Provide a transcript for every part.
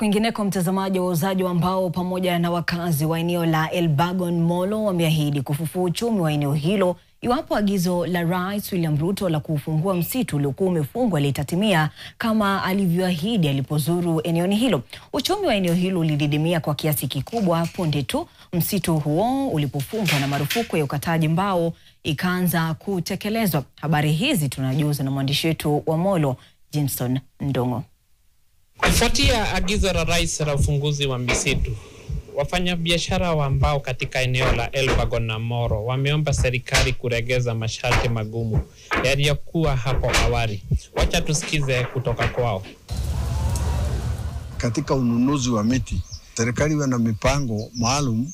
Kwingineko, mtazamaji, wauzaji wa mbao pamoja na wakazi wa eneo la Elbagon Molo wameahidi kufufua uchumi wa eneo hilo iwapo agizo la Rais William Ruto la kufungua msitu uliokuwa umefungwa litatimia kama alivyoahidi alipozuru eneo hilo. Uchumi wa eneo hilo ulididimia kwa kiasi kikubwa punde tu msitu huo ulipofungwa na marufuku ya ukataji mbao ikaanza kutekelezwa. Habari hizi tunajuza na mwandishi wetu wa Molo, Jimson Ndongo. Kufuatia agizo la Rais la ufunguzi wa misitu, wafanyabiashara wa mbao katika eneo la Elbagon na Molo wameomba serikali kuregeza masharti magumu yaliyokuwa hapo awali. Wacha tusikize kutoka kwao. Katika ununuzi wa miti, serikali wana mipango maalum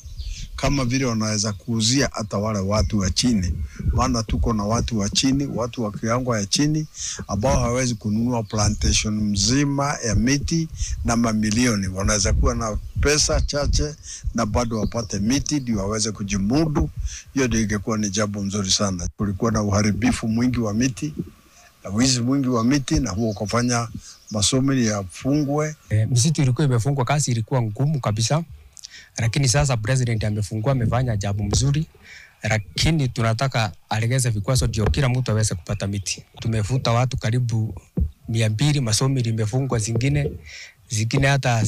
kama vile wanaweza kuuzia hata wale watu wa chini. Maana tuko na watu wa chini, watu wa kiwango ya chini ambao hawezi kununua plantation mzima ya miti na mamilioni. Wanaweza kuwa na pesa chache na bado wapate miti ndio waweze kujimudu. Hiyo ndio ingekuwa ni jambo nzuri sana. Kulikuwa na uharibifu mwingi wa miti na wizi mwingi wa miti, na huo kufanya masomo yafungwe. Misitu ilikuwa imefungwa, kazi ilikuwa ngumu kabisa. Lakini sasa president amefungua, amefanya jambo mzuri, lakini tunataka alegeze vikwazo ndio kila mtu aweze kupata miti. Tumefuta watu karibu 200, masomo limefungwa, zingine hata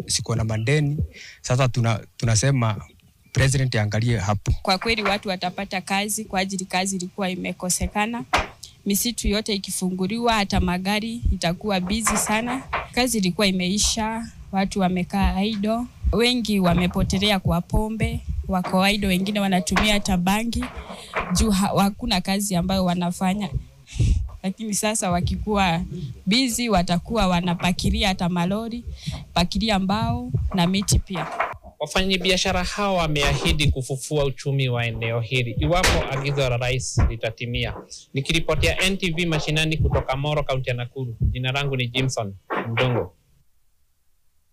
siko na mandeni. Sasa tunasema president angalie hapo. Kwa kweli watu watapata kazi kwa ajili kazi ilikuwa imekosekana. Misitu yote ikifunguliwa, hata magari itakuwa busy sana. Kazi ilikuwa imeisha, watu wamekaa idle. Wengi wamepotelea kwa pombe, wako idle, wengine wanatumia hata bangi juu hakuna kazi ambayo wanafanya. Lakini sasa wakikuwa busy watakuwa wanapakiria hata malori, pakiria mbao na miti pia. Wafanyabiashara hao wameahidi kufufua uchumi wa eneo hili iwapo agizo la Rais litatimia. Nikiripotia NTV mashinani kutoka Molo, kaunti ya Nakuru, jina langu ni Jimson Ndongo.